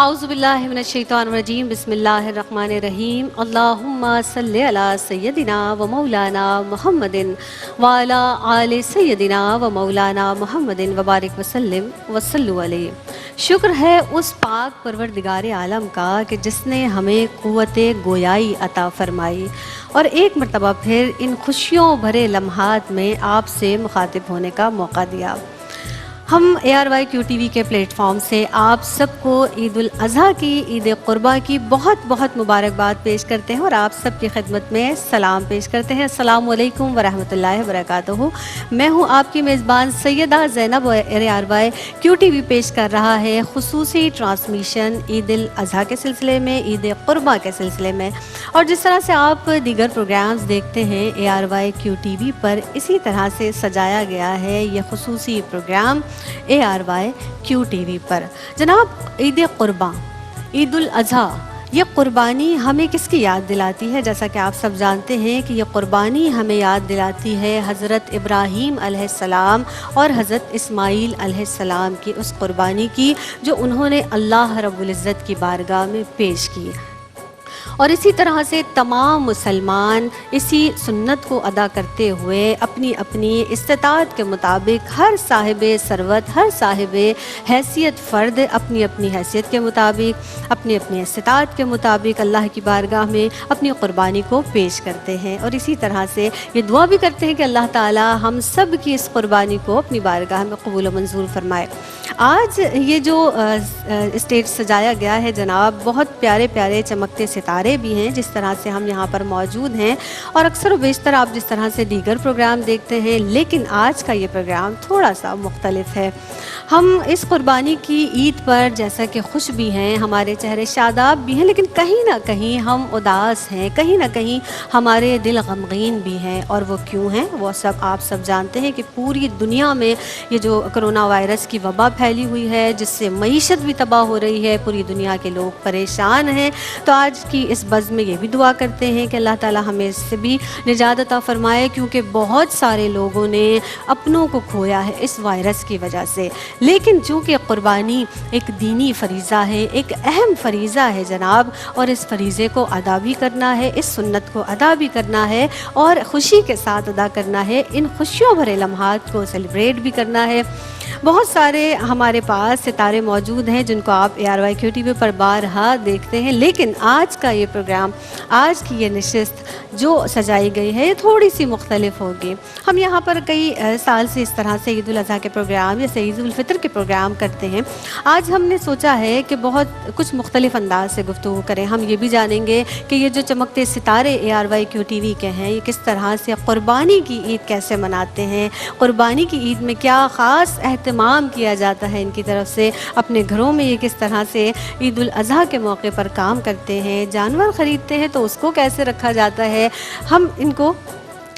اعوذ باللہ من الشیطان الرجیم بسم اللہ الرحمن الرحیم اللہم صلی علی سیدنا و مولانا محمد وعلی آل سیدنا و مولانا محمد وبارک وسلم وصلو علیہ۔ شکر ہے اس پاک پروردگار عالم کا کہ جس نے ہمیں قوت گویائی عطا فرمائی اور ایک مرتبہ پھر ان خوشیوں بھرے لمحات میں آپ سے مخاطب ہونے کا موقع دیا۔ ہم ARYQ-TV کے پلیٹ فارم سے آپ سب کو عید الاضحیٰ کی، عید قربہ کی بہت بہت مبارکباد پیش کرتے ہیں اور آپ سب کی خدمت میں سلام پیش کرتے ہیں۔ السلام علیکم ورحمۃ اللہ وبرکاتہ۔ میں ہوں آپ کی میزبان سیدہ زینب اور ARYQ-TV پیش کر رہا ہے خصوصی ٹرانسمیشن عید الاضحیٰ کے سلسلے میں، عید قربہ کے سلسلے میں، اور جس طرح سے آپ دیگر پروگرامز دیکھتے ہیں ARYQ-TV پر، اسی طرح سے سجایا گیا ہے یہ خصوصی پروگرام ARYQ-TV پر۔ جناب، عید قرباں، عید الاضحیٰ، یہ قربانی ہمیں کس کی یاد دلاتی ہے؟ جیسا کہ آپ سب جانتے ہیں کہ یہ قربانی ہمیں یاد دلاتی ہے حضرت ابراہیم علیہ السلام اور حضرت اسماعیل علیہ السلام کی اس قربانی کی جو انہوں نے اللہ رب العزت کی بارگاہ میں پیش کی۔ اور اسی طرح سے تمام مسلمان اسی سنت کو ادا کرتے ہوئے اپنی اپنی استطاعت کے مطابق، ہر صاحب ثروت، ہر صاحب حیثیت فرد اپنی اپنی حیثیت کے مطابق، اپنی اپنی استطاعت کے مطابق اللہ کی بارگاہ میں اپنی قربانی کو پیش کرتے ہیں، اور اسی طرح سے یہ دعا بھی کرتے ہیں کہ اللہ تعالی ہم سب کی اس قربانی کو اپنی بارگاہ میں قبول و منظور فرمائے۔ آج یہ جو اسٹیج سجایا گیا ہے جناب، بہت پیارے پیارے چمکتے ستارے بھی ہیں جس طرح سے ہم یہاں پر موجود ہیں، اور اکثر و بیشتر آپ جس طرح سے دیگر پروگرام دیکھتے ہیں، لیکن آج کا یہ پروگرام تھوڑا سا مختلف ہے۔ ہم اس قربانی کی عید پر جیسا کہ خوش بھی ہیں، ہمارے چہرے شاداب بھی ہیں، لیکن کہیں نہ کہیں ہم اداس ہیں، کہیں نہ کہیں ہمارے دل غمگین بھی ہیں۔ اور وہ کیوں ہیں؟ وہ سب آپ سب جانتے ہیں کہ پوری دنیا میں یہ جو کرونا وائرس کی وبا پھیلی ہوئی ہے، جس سے معیشت بھی تباہ ہو رہی ہے، پوری دنیا کے لوگ پریشان ہیں۔ تو آج کی اس بزم میں یہ بھی دعا کرتے ہیں کہ اللہ تعالی ہمیں اس سے بھی نجات عطا فرمائے، کیونکہ بہت سارے لوگوں نے اپنوں کو کھویا ہے اس وائرس کی وجہ سے۔ لیکن چونکہ قربانی ایک دینی فریضہ ہے، ایک اہم فریضہ ہے جناب، اور اس فریضے کو ادا بھی کرنا ہے، اس سنت کو ادا بھی کرنا ہے اور خوشی کے ساتھ ادا کرنا ہے، ان خوشیوں بھرے لمحات کو سیلیبریٹ بھی کرنا ہے۔ بہت سارے ہمارے پاس ستارے موجود ہیں جن کو آپ ARYQ-TV پر بارہا دیکھتے ہیں، لیکن آج کا یہ پروگرام، آج کی یہ نشست جو سجائی گئی ہے، یہ تھوڑی سی مختلف ہوگی۔ ہم یہاں پر کئی سال سے اس طرح سے عید الاضحیٰ کے پروگرام یا عید الفطر کے پروگرام کرتے ہیں۔ آج ہم نے سوچا ہے کہ بہت کچھ مختلف انداز سے گفتگو کریں۔ ہم یہ بھی جانیں گے کہ یہ جو چمکتے ستارے ARYQ-TV کے ہیں، یہ کس طرح سے قربانی کی عید کیسے مناتے ہیں، قربانی کی عید میں کیا خاص اہتمام کیا جاتا ہے ان کی طرف سے، اپنے گھروں میں یہ کس طرح سے عید الاضحیٰ کے موقع پر کام کرتے ہیں، جانور خریدتے ہیں تو اس کو کیسے رکھا جاتا ہے۔ ہم ان کو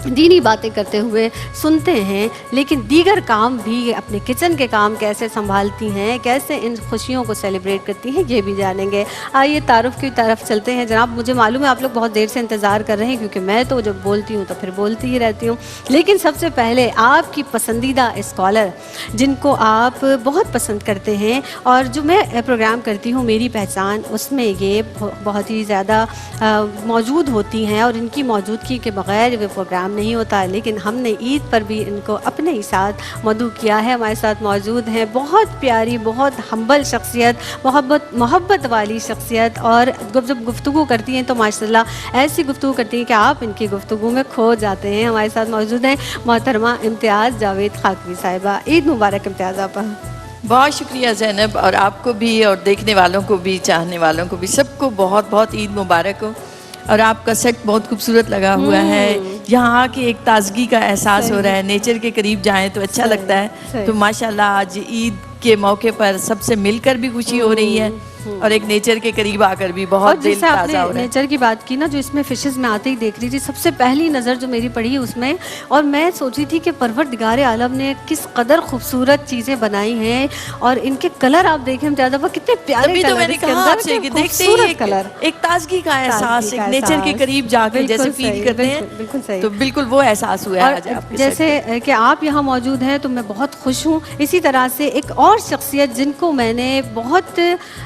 دینی باتیں کرتے ہوئے سنتے ہیں، لیکن دیگر کام بھی، اپنے کچن کے کام کیسے سنبھالتی ہیں، کیسے ان خوشیوں کو سیلیبریٹ کرتی ہیں، یہ بھی جانیں گے۔ آئیے تعارف کی طرف چلتے ہیں جناب۔ مجھے معلوم ہے آپ لوگ بہت دیر سے انتظار کر رہے ہیں، کیونکہ میں تو جب بولتی ہوں تو پھر بولتی ہی رہتی ہوں، لیکن سب سے پہلے آپ کی پسندیدہ اسکالر جن کو آپ بہت پسند کرتے ہیں، اور جو میں پروگرام کرتی ہوں میری پہچان، اس میں یہ بہت ہی زیادہ موجود ہوتی ہیں، اور ان کی موجودگی کے بغیر وہ پروگرام نہیں ہوتا، لیکن ہم نے عید پر بھی ان کو اپنے ہی ساتھ مدعو کیا ہے۔ ہمارے ساتھ موجود ہیں بہت پیاری، بہت ہمبل شخصیت، محبت والی شخصیت، اور جب گفتگو کرتی ہیں تو ماشاءاللہ ایسی گفتگو کرتی ہیں کہ آپ ان کی گفتگو میں کھو جاتے ہیں۔ ہمارے ساتھ موجود ہیں محترمہ امتیاز جاوید خاکوی صاحبہ۔ عید مبارک امتیاز آپا۔ بہت شکریہ زینب، اور آپ کو بھی، اور دیکھنے والوں کو بھی، چاہنے والوں کو بھی، سب کو بہت بہت عید مبارک ہو۔ اور آپ کا سیٹ بہت خوبصورت لگا ہوا ہے، یہاں کی ایک تازگی کا احساس ہو رہا ہے، نیچر کے قریب جائیں تو اچھا لگتا ہے۔ تو ماشاءاللہ آج عید کے موقع پر سب سے مل کر بھی خوشی ہو رہی ہے، اور ایک نیچر کے قریب آ کر بھی بہت دل تازہ ہو رہا ہے۔ نیچر کی بات کی نا، جو اس میں فشز میں آتے ہی دیکھ رہی تھی، سب سے پہلی نظر جو میری پڑی اس میں، اور میں سوچ رہی تھی کہ پروردگار عالم نے کس قدر خوبصورت چیزیں بنائی ہیں، اور ان کے کلر آپ دیکھیں زیادہ کتنے پیارے کلر، تو میں نے کہا آپ سے کہ دیکھتے ہی ایک تازگی کا احساس، ایک نیچر کے قریب جا کے جیسے فیل کرتے ہیں، تو بالکل وہ احساس ہوا ہے آج آپ کے ساتھ۔ جیسے کہ آپ یہاں موجود ہیں تو میں بہت خوش ہوں۔ اسی طرح سے ایک اور شخصیت جن کو میں نے بہت،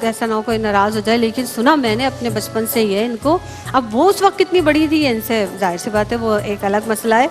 ایسا نہ ہو کوئی ناراض ہو جائے، لیکن سنا میں نے اپنے بچپن سے ہی ہے ان کو. اب وہ اس وقت کتنی بڑی تھی ان سے ظاہر سی بات ہے وہ ایک الگ مسئلہ ہے،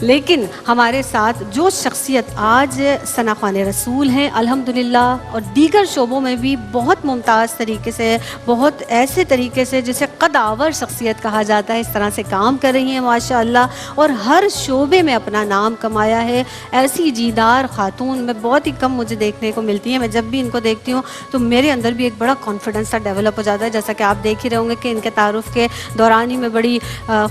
لیکن ہمارے ساتھ جو شخصیت آج ثنا خوان رسول ہیں الحمدللہ، اور دیگر شعبوں میں بھی بہت ممتاز طریقے سے، بہت ایسے طریقے سے جسے قد آور شخصیت کہا جاتا ہے، اس طرح سے کام کر رہی ہیں ماشاءاللہ، اور ہر شعبے میں اپنا نام کمایا ہے. ایسی جیدار خاتون میں بہت ہی کم مجھے دیکھنے کو ملتی ہیں. میں جب بھی ان کو دیکھتی ہوں تو میرے اندر بھی ایک بڑا کانفیڈنس سا ڈیولپ ہو جاتا ہے، جیسا کہ آپ دیکھ ہی رہے ہوں گے کہ ان کے تعارف کے دوران ہی میں بڑی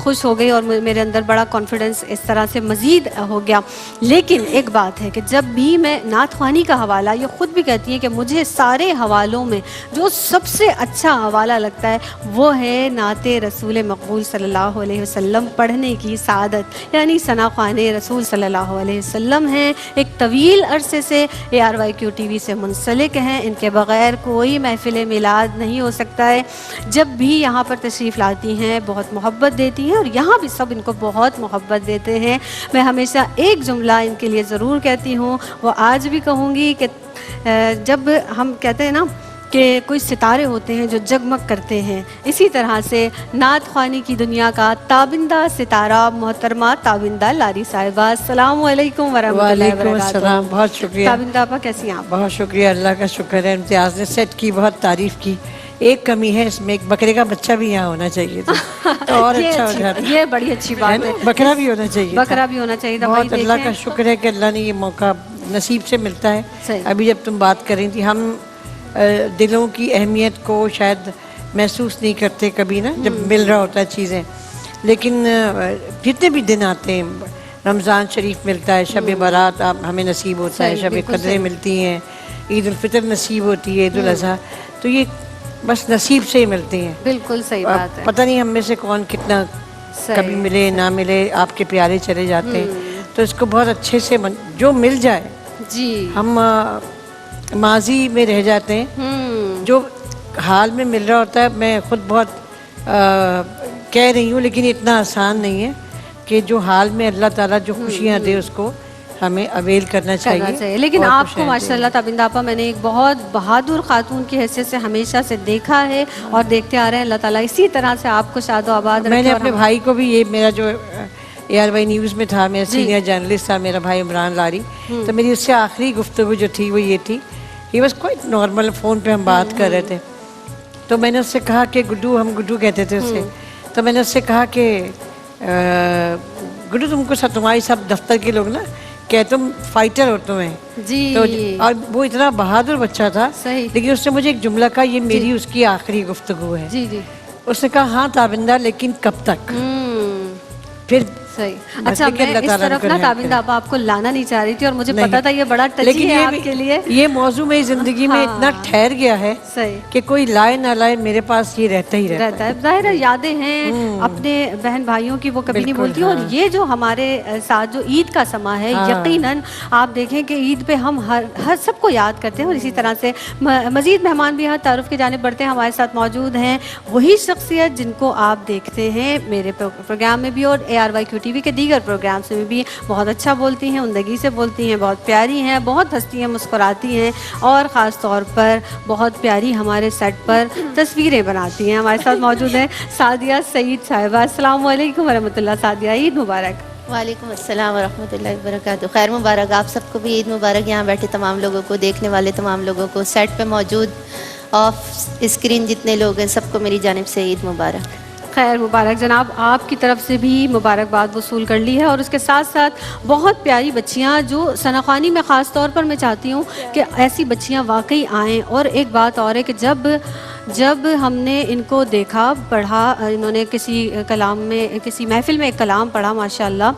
خوش ہو گئی اور میرے اندر بڑا کانفیڈنس اس طرح سے مزید ہو گیا. لیکن ایک بات ہے کہ جب بھی میں نعت خوانی کا حوالہ، یہ خود بھی کہتی ہیں کہ مجھے سارے حوالوں میں جو سب سے اچھا حوالہ لگتا ہے وہ ہے نعت رسول مقبول صلی اللہ علیہ وسلم پڑھنے کی سعادت. یعنی ثنا خوان رسول صلی اللہ علیہ وسلم ہیں، ایک طویل عرصے سے ARYQ TV سے منسلک ہیں، ان کے بغیر کوئی محفل میلاد نہیں ہو سکتا ہے. جب بھی یہاں پر تشریف لاتی ہیں بہت محبت دیتی ہیں، اور یہاں بھی سب ان کو بہت محبت دیتے ہیں. میں ہمیشہ ایک جملہ ان کے لیے ضرور کہتی ہوں، وہ آج بھی کہوں گی کہ جب ہم کہتے ہیں نا کہ کوئی ستارے ہوتے ہیں جو جگمگ کرتے ہیں، اسی طرح سے نعت خوانی کی دنیا کا تابندہ ستارہ محترمہ تابندہ لاری صاحبہ. السلام علیکم ورحمۃ اللہ وعلیکم وبرکاتہ. السلام. بہت شکریہ. تابندہ آپا کیسی ہیں آپ؟ بہت شکریہ، اللہ کا شکر ہے. امتیاز نے سیٹ کی بہت تعریف کی. ایک کمی ہے اس میں، ایک بکرے کا بچہ بھی یہاں ہونا چاہیے تھا تو اور اچھا ہو جاتا. یہ بڑی اچھی بات ہے، بکرا بھی ہونا چاہیے، بکرا بھی ہونا چاہیے تھا. بہت اللہ کا شکر ہے کہ اللہ نے یہ موقع نصیب سے ملتا ہے. ابھی جب تم بات کر رہی تھی، ہم دلوں کی اہمیت کو شاید محسوس نہیں کرتے کبھی نا جب مل رہا ہوتا ہے چیزیں، لیکن جتنے بھی دن آتے ہیں، رمضان شریف ملتا ہے، شب برات ہمیں نصیب ہوتا ہے، شب قدریں ملتی ہیں، عید الفطر نصیب ہوتی ہے، عید الاضحیٰ، تو یہ بس نصیب سے ہی ملتے ہیں. بالکل صحیح بات ہے. پتہ نہیں ہم میں سے کون کتنا کبھی ملے نہ ملے، آپ کے پیارے چلے جاتے ہیں، تو اس کو بہت اچھے سے جو مل جائے. جی ہم ماضی میں رہ جاتے ہیں، جو حال میں مل رہا ہوتا ہے. میں خود بہت کہہ رہی ہوں، لیکن اتنا آسان نہیں ہے کہ جو حال میں اللہ تعالیٰ جو خوشیاں دے اس کو ہمیں اویل کرنا چاہیے. لیکن آپ کو ماشاءاللہ تابندہ آپا میں نے ایک بہت بہادر خاتون کی حیثیت سے ہمیشہ سے دیکھا ہے اور دیکھتے آ رہے ہیں. اللہ تعالیٰ اسی طرح سے آپ کو شاد و آباد رکھے. میں نے اپنے بھائی کو بھی، یہ میرا جو ARY نیوز میں تھا، میرا سینئر جرنلسٹ تھا میرا بھائی عمران لاری، تو میری اس سے آخری گفتگو جو تھی وہ یہ تھی. He was quite normal, phone پہ ہم بات کر رہے تھے، تو میں نے اس سے کہا کہ گڈو، ہم گڈو کہتے تھے اسے، تو میں نے اس سے کہا کہ گڈو تم کو تمہاری سب دفتر کے لوگ نا کہ تم فائٹر ہو تمہیں. جی تو اور وہ اتنا بہادر بچہ تھا، صحیح. لیکن اس نے مجھے ایک جملہ کہا، یہ میری اس کی آخری گفتگو ہے. جی جی. اس نے کہا ہاں تابندہ، لیکن کب تک؟ پھر صحیح. اچھا میں اس طرف نا تابندہ آپا آپ کو لانا نہیں چاہ رہی تھی، اور مجھے پتا تھا یہ بڑا ٹچی ہے آپ کے لیے. یہ موضوع میری زندگی میں اتنا ٹھہر گیا ہے کہ کوئی لائے نہ لائے میرے پاس یہ رہتا ہی رہتا ہے. ظاہر یادیں ہیں اپنے بہن بھائیوں کی، وہ کبھی نہیں بھولتی. اور یہ جو ہمارے ساتھ جو عید کا سما ہے، یقیناً آپ دیکھیں کہ عید پہ ہم ہر سب کو یاد کرتے ہیں، اور اسی طرح سے مزید مہمان بھی یہاں تعارف کی جانب بڑھتے ہیں. ہمارے ساتھ موجود ہیں وہی شخصیت جن کو آپ دیکھتے ہیں میرے پروگرام میں بھی اور ARYQ TV کے دیگر پروگرامس میں بھی. بہت اچھا بولتی ہیں، عمدگی سے بولتی ہیں، بہت پیاری ہیں، بہت ہنستی ہیں، مسکراتی ہیں، اور خاص طور پر بہت پیاری ہمارے سیٹ پر تصویریں بناتی ہیں. ہمارے ساتھ موجود ہیں سعدیہ سعید صاحبہ. السلام علیکم ورحمۃ اللہ. سعدیہ، عید مبارک. وعلیکم السلام ورحمۃ اللہ وبرکاتہ. خیر مبارک آپ سب کو بھی، عید مبارک. یہاں بیٹھے تمام لوگوں کو، دیکھنے والے تمام لوگوں کو، سیٹ پہ موجود آف اسکرین جتنے لوگ ہیں، سب کو میری جانب سے عید مبارک. خیر مبارک جناب. آپ کی طرف سے بھی مبارکباد وصول کر لی ہے، اور اس کے ساتھ ساتھ بہت پیاری بچیاں جو ثنا خوانی میں خاص طور پر میں چاہتی ہوں کہ ایسی بچیاں واقعی آئیں. اور ایک بات اور ہے کہ جب ہم نے ان کو دیکھا، پڑھا، انہوں نے کسی کلام میں، کسی محفل میں ایک کلام پڑھا ماشاءاللہ،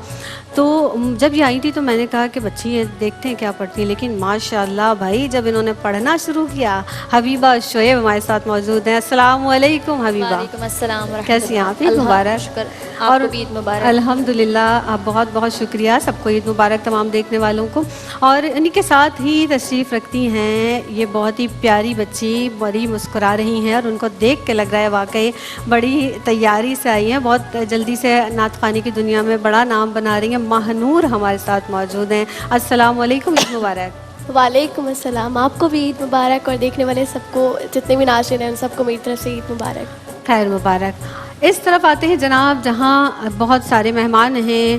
تو جب یہ آئی تھی تو میں نے کہا کہ بچی ہیں دیکھتے ہیں کیا پڑھتی ہیں. لیکن ماشاءاللہ بھائی جب انہوں نے پڑھنا شروع کیا. حبیبہ شعیب ہمارے ساتھ موجود ہیں. السلام علیکم حبیبہ. وعلیکم السلام ورحمۃ کیسی ہیں آپ؟ عید مبارک. شکر. آپ کو بھی عید مبارک. الحمدللہ. آپ بہت بہت شکریہ. سب کو عید مبارک تمام دیکھنے والوں کو. اور انہی کے ساتھ ہی تشریف رکھتی ہیں یہ بہت ہی پیاری بچی، بڑی مسکرا رہی ہیں، اور ان کو دیکھ کے لگ رہا ہے واقعی بڑی تیاری سے آئی ہیں، بہت جلدی سے نعت خوانی کی دنیا میں بڑا نام بنا رہی ہیں. ماہنور ہمارے ساتھ موجود ہیں. السلام علیکم. عید مبارک. وعلیکم السلام. آپ کو بھی عید مبارک اور دیکھنے والے سب کو جتنے بھی ناظرین ہیں ان سب کو میری طرف سے عید مبارک. خیر مبارک. اس طرف آتے ہیں جناب جہاں بہت سارے مہمان ہیں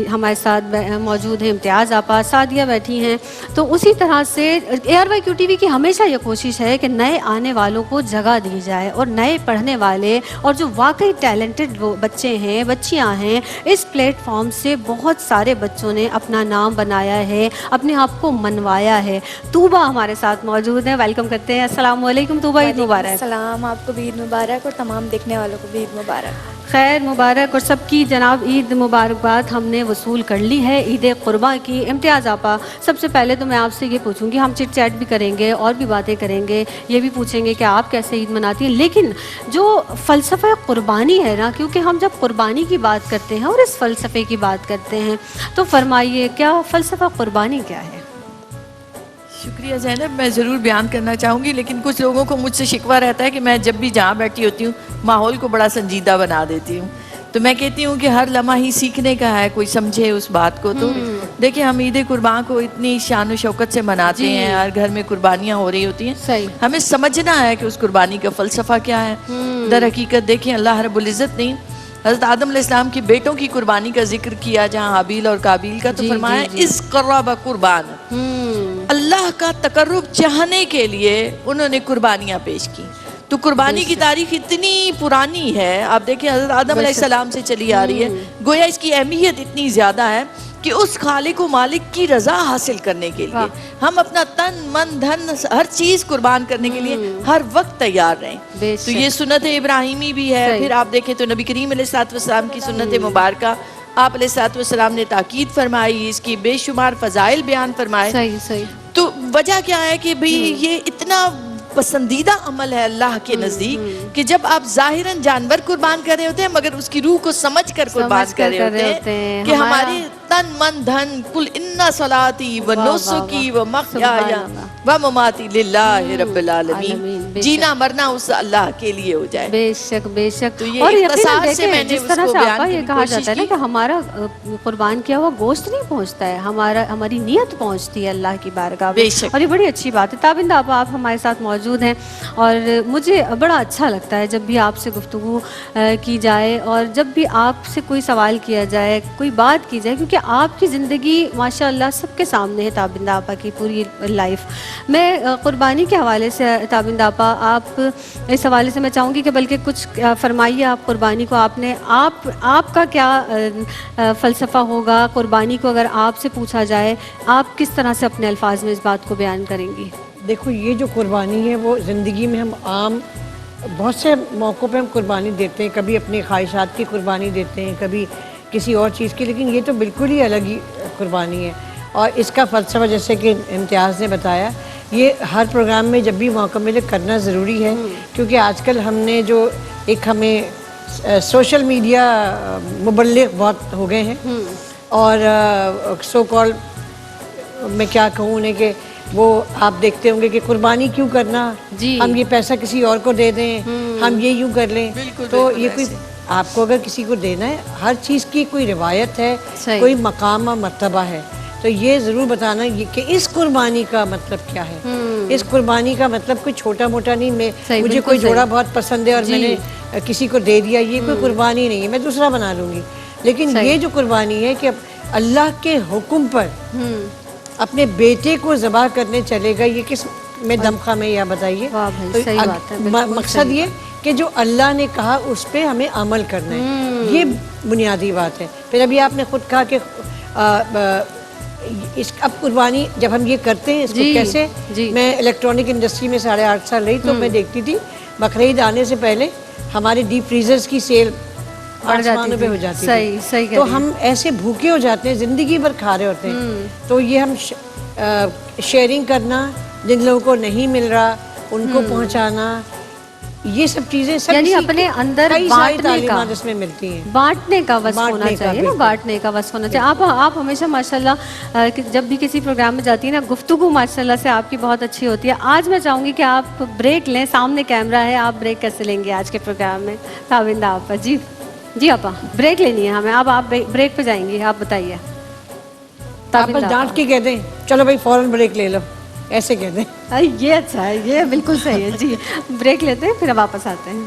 ہمارے ساتھ موجود ہیں. امتیاز آپا، سعدیہ بیٹھی ہیں. تو اسی طرح سے ARYQ TV کی ہمیشہ یہ کوشش ہے کہ نئے آنے والوں کو جگہ دی جائے اور نئے پڑھنے والے اور جو واقعی ٹیلنٹڈ بچے ہیں بچیاں ہیں اس پلیٹ فارم سے بہت سارے بچوں نے اپنا نام بنایا ہے، اپنے آپ کو منوایا ہے. طوبہ ہمارے ساتھ موجود ہیں، ویلکم کرتے ہیں. السلام علیکم طوبہ، عید مبارک. السلام. آپ کو بھی عید مبارک اور تمام دیکھنے والوں کو بھی عید مبارک. خیر مبارک. اور سب کی جناب عید مبارکباد ہم نے وصول کر لی ہے عید قرباں کی. امتیاز آپا، سب سے پہلے تو میں آپ سے یہ پوچھوں گی، ہم چٹ چیٹ بھی کریں گے اور بھی باتیں کریں گے، یہ بھی پوچھیں گے کہ آپ کیسے عید مناتی ہیں، لیکن جو فلسفہ قربانی ہے نا، کیونکہ ہم جب قربانی کی بات کرتے ہیں اور اس فلسفے کی بات کرتے ہیں تو فرمائیے کیا فلسفہ قربانی کیا ہے؟ شکریہ زینب. میں ضرور بیان کرنا چاہوں گی، لیکن کچھ لوگوں کو مجھ سے شکوہ رہتا ہے کہ میں جب بھی جہاں بیٹھی ہوتی ہوں ماحول کو بڑا سنجیدہ بنا دیتی ہوں. تو میں کہتی ہوں کہ ہر لمحہ ہی سیکھنے کا ہے، کوئی سمجھے اس بات کو. تو دیکھیں ہم عید قربان کو اتنی شان و شوکت سے مناتے ہیں، ہر گھر میں قربانیاں ہو رہی ہوتی ہیں. صحیح. ہمیں سمجھنا ہے کہ اس قربانی کا فلسفہ کیا ہے. در حقیقت دیکھیں اللہ رب العزت نے حضرت آدم علیہ السلام کی بیٹوں کی قربانی کا ذکر کیا، جہاں حابیل اور قابیل کا، تو فرمایا اس قرب قربان. اللہ کا تقرب چاہنے کے لیے انہوں نے قربانیاں پیش کی. تو قربانی کی تاریخ اتنی پرانی ہے، آپ دیکھیں حضرت آدم علیہ السلام سے چلی آ رہی ہے. گویا اس کی اہمیت اتنی زیادہ ہے کہ اس خالق و مالک کی رضا حاصل کرنے کے لیے ہم اپنا تن من دھن ہر چیز قربان کرنے کے لیے ہر وقت تیار رہیں. تو یہ سنت ابراہیمی بھی ہے. پھر آپ دیکھیں تو نبی کریم علیہ السلام کی سنت مبارکہ، آپ علیہ السلام نے تاکید فرمائی، اس کی بے شمار فضائل بیان فرمائے. صحیح صحیح. تو وجہ کیا ہے کہ بھئی یہ اتنا پسندیدہ عمل ہے اللہ کے نزدیک کہ جب آپ ظاہراً جانور قربان کر رہے ہوتے ہیں مگر اس کی روح کو سمجھ کر قربان کر رہے ہوتے ہیں کہ ہمارے تن من دھن کل انا صلاتی و نسکی و محیایا و مماتی للہ رب العالمین، جینا مرنا اس اللہ کے لیے ہو جائے. بے شک بے شک. تو یہ اور اختصار سے میں نے جس اس طرح کو سے بیان آپا کرنے یہ کی کہا کوشش جاتا ہے نا کی. کہ ہمارا قربان کیا ہوا گوشت نہیں پہنچتا ہے، ہماری نیت پہنچتی ہے اللہ کی بارگاہ میں. اور یہ بڑی اچھی بات ہے. تابندہ آپا آپ ہمارے ساتھ موجود ہیں اور مجھے بڑا اچھا لگتا ہے جب بھی آپ سے گفتگو کی جائے اور جب بھی آپ سے کوئی سوال کیا جائے، کوئی بات کی جائے، کیونکہ آپ کی زندگی ماشاء اللہ سب کے سامنے ہے. تابندہ آپا کی پوری لائف. میں قربانی کے حوالے سے تابندہ آپا آپ اس حوالے سے میں چاہوں گی کہ بلکہ کچھ فرمائیے آپ قربانی کو آپ کا کیا فلسفہ ہوگا قربانی کو اگر آپ سے پوچھا جائے، آپ کس طرح سے اپنے الفاظ میں اس بات کو بیان کریں گی؟ دیکھو یہ جو قربانی ہے وہ زندگی میں ہم عام بہت سے موقعوں پہ ہم قربانی دیتے ہیں، کبھی اپنی خواہشات کی قربانی دیتے ہیں، کبھی کسی اور چیز کی، لیکن یہ تو بالکل ہی الگ ہی قربانی ہے. اور اس کا فلسفہ جیسے کہ امتیاز نے بتایا، یہ ہر پروگرام میں جب بھی موقع ملے کرنا ضروری ہے، کیونکہ آج کل ہم نے جو ایک ہمیں سوشل میڈیا مبلغ بہت ہو گئے ہیں اور سو کال میں کیا کہوں انہیں کہ وہ آپ دیکھتے ہوں گے کہ قربانی کیوں کرنا، ہم یہ پیسہ کسی اور کو دے دیں، ہم یہ یوں کر لیں. تو یہ کوئی آپ کو اگر کسی کو دینا ہے، ہر چیز کی کوئی روایت ہے، کوئی مقام و مرتبہ ہے. تو یہ ضرور بتانا کہ اس قربانی کا مطلب کیا ہے. اس قربانی کا مطلب کوئی چھوٹا موٹا نہیں، مجھے کوئی جوڑا بہت پسند ہے اور میں نے کسی کو دے دیا، یہ کوئی قربانی نہیں ہے، میں دوسرا بنا لوں گی. لیکن یہ جو قربانی ہے کہ اللہ کے حکم پر اپنے بیٹے کو ذبح کرنے چلے گا، یہ کس میں دمخواہ میں یا بتائیے. مقصد یہ کہ جو اللہ نے کہا اس پہ ہمیں عمل کرنا ہے، یہ بنیادی بات ہے. پھر ابھی آپ نے خود کہا کہ اب قربانی جب ہم یہ کرتے ہیں اس کو کیسے. میں الیکٹرانک انڈسٹری میں 8.5 سال رہی تو میں دیکھتی تھی بقرعید آنے سے پہلے ہمارے ڈیپ فریزرز کی سیل آسمانوں پہ ہو جاتی تھی. تو ہم ایسے بھوکے ہو جاتے ہیں، زندگی بھر کھا رہے ہوتے ہیں. تو یہ ہم شیئرنگ کرنا، جن لوگوں کو نہیں مل رہا ان کو پہنچانا، یہ سب چیزیں سب یعنی اپنے اندر اس میں ملتی ہیں. بانٹنے کا وصف ہونا چاہیے نا، بانٹنے کا وصف ہونا چاہیے. آپ ہمیشہ ماشاءاللہ جب بھی کسی پروگرام میں جاتی ہیں نا، گفتگو ماشاءاللہ سے آپ کی بہت اچھی ہوتی ہے. آج میں چاہوں گی کہ آپ بریک لیں، سامنے کیمرہ ہے، آپ بریک کیسے لیں گے آج کے پروگرام میں؟ تابندہ آپا جی آپا بریک لینی ہے ہمیں. اب آپ بریک پہ جائیں گی، آپ بتائیے. آپ بس ڈانٹ کے کہہ دیں چلو بھائی فوراً بریک لے لو, ایسے کہہ دیں. یہ اچھا ہے, یہ بالکل صحیح ہے جی. بریک لیتے ہیں پھر واپس آتے ہیں.